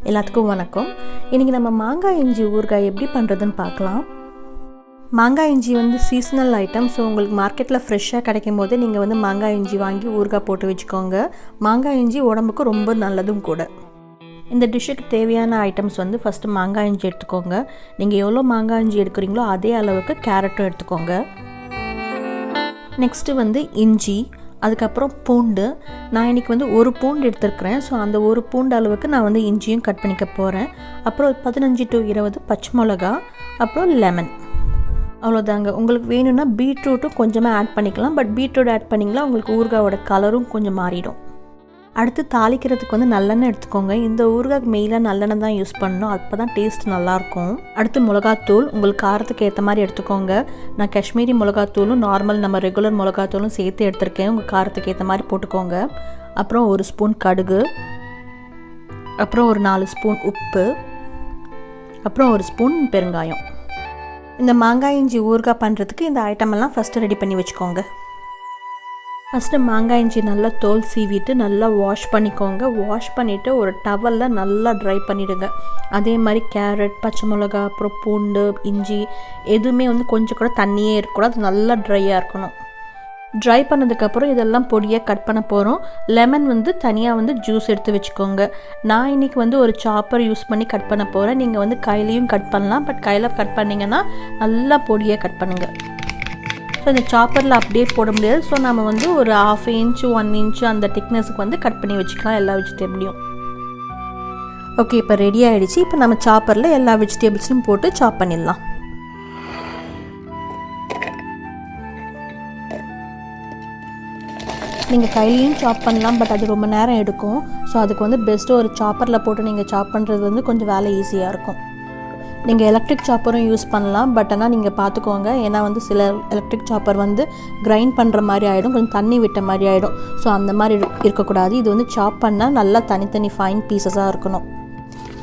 எல்லாத்துக்கும் வணக்கம். இன்றைக்கி நம்ம மாங்காய் இஞ்சி ஊறுகாய் எப்படி பண்ணுறதுன்னு பார்க்கலாம். மாங்காய் இஞ்சி சீசனல் ஐட்டம். ஸோ உங்களுக்கு மார்க்கெட்டில் ஃப்ரெஷ்ஷாக கிடைக்கும் போது நீங்கள் மாங்காய் இஞ்சி வாங்கி ஊறுகாய் போட்டு வச்சுக்கோங்க. மாங்காய் இஞ்சி உடம்புக்கு ரொம்ப நல்லதும் கூட. இந்த டிஷ்ஷுக்கு தேவையான ஐட்டம்ஸ் ஃபஸ்ட்டு மாங்காய் இஞ்சி எடுத்துக்கோங்க. நீங்கள் எவ்வளோ மாங்காய் இஞ்சி எடுக்கிறீங்களோ அதே அளவுக்கு கேரட்டும் எடுத்துக்கோங்க. நெக்ஸ்ட்டு இஞ்சி, அதுக்கப்புறம் பூண்டு. நான் இன்றைக்கி ஒரு பூண்டு எடுத்துருக்கிறேன். ஸோ அந்த ஒரு பூண்டு அளவுக்கு நான் இஞ்சியும் கட் பண்ணிக்க போகிறேன். அப்புறம் 15 to 20 பச்சை மிளகா, அப்புறம் லெமன். அவ்வளோதாங்க. உங்களுக்கு வேணும்னா பீட்ரூட்டும் கொஞ்சமாக ஆட் பண்ணிக்கலாம். பட் பீட்ரூட் ஆட் பண்ணிங்களா உங்களுக்கு ஊறுகாயோட கலரும் கொஞ்சம் மாறிடும். அடுத்து தாளிக்கிறதுக்கு நல்லெண்ணெய் எடுத்துக்கோங்க. இந்த ஊறுகாய்க்கு மெயினாக நல்லெண்ணெய் தான் யூஸ் பண்ணணும். அப்போ தான் டேஸ்ட் நல்லாயிருக்கும். அடுத்து மிளகாத்தூள் உங்களுக்கு காரத்துக்கு ஏற்ற மாதிரி எடுத்துக்கோங்க. நான் காஷ்மீரி மிளகாத்தூளும் நார்மல் நம்ம ரெகுலர் மிளகாத்தூளும் சேர்த்து எடுத்திருக்கேன். உங்கள் காரத்துக்கு ஏற்ற மாதிரி போட்டுக்கோங்க. அப்புறம் 1 ஸ்பூன் கடுகு, அப்புறம் ஒரு 4 ஸ்பூன் உப்பு, அப்புறம் 1 ஸ்பூன் பெருங்காயம். இந்த மாங்காய் இஞ்சி ஊறுகாய் பண்ணுறதுக்கு இந்த ஐட்டமெல்லாம் ஃபஸ்ட்டு ரெடி பண்ணி வச்சுக்கோங்க. ஃபஸ்ட்டு மாங்காய் இஞ்சி நல்லா தோல் சீவிட்டு நல்லா வாஷ் பண்ணிக்கோங்க. வாஷ் பண்ணிவிட்டு ஒரு டவலில் நல்லா ட்ரை பண்ணிவிடுங்க. அதே மாதிரி கேரட், பச்சை மிளகா, அப்புறம் பூண்டு, இஞ்சி எதுவுமே கொஞ்சம் கூட தண்ணியே இருக்கக்கூடாது. அது நல்லா ட்ரையாக இருக்கணும். ட்ரை பண்ணதுக்கப்புறம் இதெல்லாம் பொடியாக கட் பண்ண போகிறோம். லெமன் தனியாக ஜூஸ் எடுத்து வச்சுக்கோங்க. நான் இன்றைக்கி ஒரு சாப்பர் யூஸ் பண்ணி கட் பண்ண போகிறேன். நீங்கள் கையிலையும் கட் பண்ணலாம். பட் கையில் கட் பண்ணிங்கன்னா நல்லா பொடியாக கட் பண்ணுங்கள். ஸோ இந்த சாப்பரில் அப்படியே போட முடியாது. ஸோ நம்ம ஒரு 1/2 inch 1 inch அந்த திக்னஸுக்கு கட் பண்ணி வச்சுக்கலாம் எல்லா வெஜிடபிளையும். ஓகே, இப்போ ரெடி ஆகிடுச்சு. இப்போ நம்ம சாப்பரில் எல்லா வெஜிடபிள்ஸும் போட்டு சாப் பண்ணிடலாம். நீங்கள் கையிலையும் சாப் பண்ணலாம். பட் அது ரொம்ப நேரம் எடுக்கும். ஸோ அதுக்கு பெஸ்ட்டு ஒரு சாப்பரில் போட்டு நீங்கள் சாப் பண்ணுறது கொஞ்சம் வேலை ஈஸியாக இருக்கும். நீங்கள் எலக்ட்ரிக் சாப்பரும் யூஸ் பண்ணலாம். பட் ஆனால் நீங்கள் பார்த்துக்கோங்க. ஏன்னா சில எலக்ட்ரிக் சாப்பர் கிரைண்ட் பண்ணுற மாதிரி ஆகிடும், கொஞ்சம் தண்ணி விட்ட மாதிரி ஆகிடும். ஸோ அந்த மாதிரி இருக்கக்கூடாது. இது சாப் பண்ணால் நல்லா தனித்தனி ஃபைன் பீசஸாக இருக்கணும்.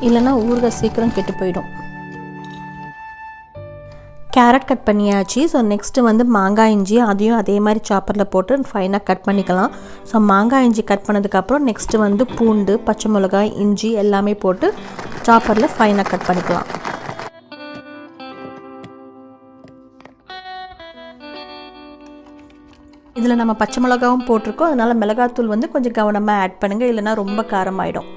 இல்லைன்னா ஊறுகாய் சீக்கிரம் கெட்டு போயிடும். கேரட் கட் பண்ணியாச்சு. ஸோ நெக்ஸ்ட்டு மாங்காய் இஞ்சி அதையும் அதே மாதிரி சாப்பரில் போட்டு ஃபைனாக கட் பண்ணிக்கலாம். ஸோ மாங்காய் இஞ்சி கட் பண்ணதுக்கப்புறம் நெக்ஸ்ட்டு பூண்டு, பச்சை மிளகாய், இஞ்சி எல்லாமே போட்டு சாப்பரில் ஃபைனாக கட் பண்ணிக்கலாம். இதில் நம்ம பச்சை மிளகாவும் போட்டிருக்கோம். அதனால் மிளகாத்தூள் கொஞ்சம் கவனமாக ஆட் பண்ணுங்கள். இல்லைனா ரொம்ப காரமாயிடும்.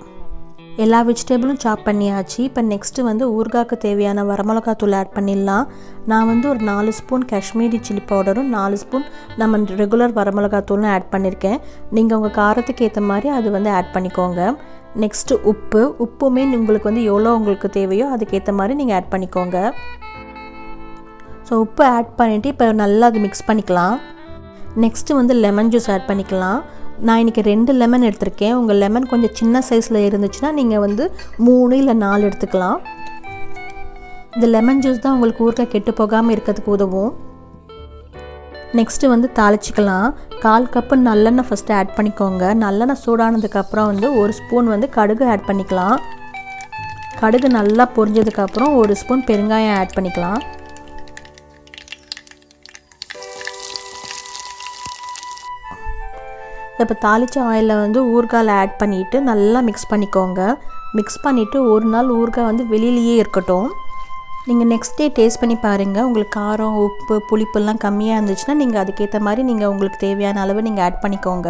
எல்லா வெஜிடபிளும் சாப் பண்ணியாச்சு. இப்போ நெக்ஸ்ட்டு ஊறுகாய்க்கு தேவையான வரமிளகாத்தூள் ஆட் பண்ணிடலாம். நான் ஒரு 4 ஸ்பூன் காஷ்மீரி சில்லி பவுடரும் 4 ஸ்பூன் நம்ம ரெகுலர் வரமிளகாத்தூளும் ஆட் பண்ணியிருக்கேன். நீங்கள் உங்கள் காரத்துக்கு ஏற்ற மாதிரி அது ஆட் பண்ணிக்கோங்க. நெக்ஸ்ட்டு உப்புமே உங்களுக்கு எவ்வளோ உங்களுக்கு தேவையோ அதுக்கேற்ற மாதிரி நீங்கள் ஆட் பண்ணிக்கோங்க. ஸோ உப்பு ஆட் பண்ணிவிட்டு இப்போ நல்லா அது மிக்ஸ் பண்ணிக்கலாம். நெக்ஸ்ட்டு லெமன் ஜூஸ் ஆட் பண்ணிக்கலாம். நான் இன்றைக்கி 2 லெமன் எடுத்திருக்கேன். உங்கள் லெமன் கொஞ்சம் சின்ன சைஸில் இருந்துச்சுன்னா நீங்கள் 3 இல்லை 4 எடுத்துக்கலாம். இந்த லெமன் ஜூஸ் தான் உங்களுக்கு ஊறுகாய் கெட்டு போகாமல் இருக்கிறதுக்கு உதவும். நெக்ஸ்ட்டு தாளிச்சிக்கலாம். 1/4 கப்பு நல்லெண்ணெய் ஃபஸ்ட்டு ஆட் பண்ணிக்கோங்க. நல்லெண்ணெய் சூடானதுக்கப்புறம் 1 ஸ்பூன் கடுகு ஆட் பண்ணிக்கலாம். கடுகு நல்லா பொரிஞ்சதுக்கப்புறம் 1 ஸ்பூன் பெருங்காயம் ஆட் பண்ணிக்கலாம். இப்போ தாளித்த ஆயிலில் ஊறுகாயில் ஆட் பண்ணிவிட்டு நல்லா மிக்ஸ் பண்ணிக்கோங்க. மிக்ஸ் பண்ணிவிட்டு ஒரு நாள் ஊறுகாய் வெளியிலேயே இருக்கட்டும். நீங்கள் நெக்ஸ்ட் டே டேஸ்ட் பண்ணி பாருங்கள். உங்களுக்கு காரம், உப்பு, புளிப்புலாம் கம்மியாக இருந்துச்சுன்னா நீங்கள் அதுக்கேற்ற மாதிரி நீங்கள் உங்களுக்கு தேவையான அளவு நீங்கள் ஆட் பண்ணிக்கோங்க.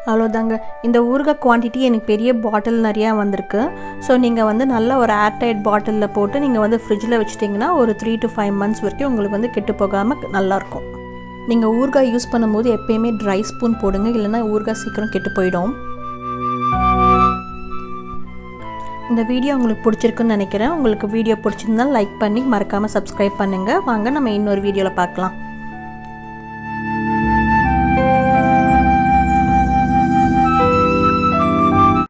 அவ்வளோதாங்க. இந்த ஊறுகாய் குவான்டிட்டி எனக்கு பெரிய பாட்டில் நிறையா வந்திருக்கு. ஸோ நீங்கள் நல்லா ஒரு ஏர்டைட் பாட்டிலில் போட்டு நீங்கள் ஃப்ரிட்ஜில் வச்சுட்டிங்கன்னா ஒரு 3 to 5 months வரைக்கும் உங்களுக்கு கெட்டு போகாமல் நல்லாயிருக்கும். நீங்கள் ஊறுகாய் யூஸ் பண்ணும்போது எப்போயுமே ட்ரை ஸ்பூன் போடுங்க. இல்லைன்னா ஊறுகாய் சீக்கிரம் கெட்டு போயிடும். இந்த வீடியோ உங்களுக்கு பிடிச்சிருக்குன்னு நினைக்கிறேன். உங்களுக்கு வீடியோ பிடிச்சிருந்தால் லைக் பண்ணி மறக்காமல் சப்ஸ்கிரைப் பண்ணுங்கள். வாங்க நம்ம இன்னொரு வீடியோவில் பார்க்கலாம்.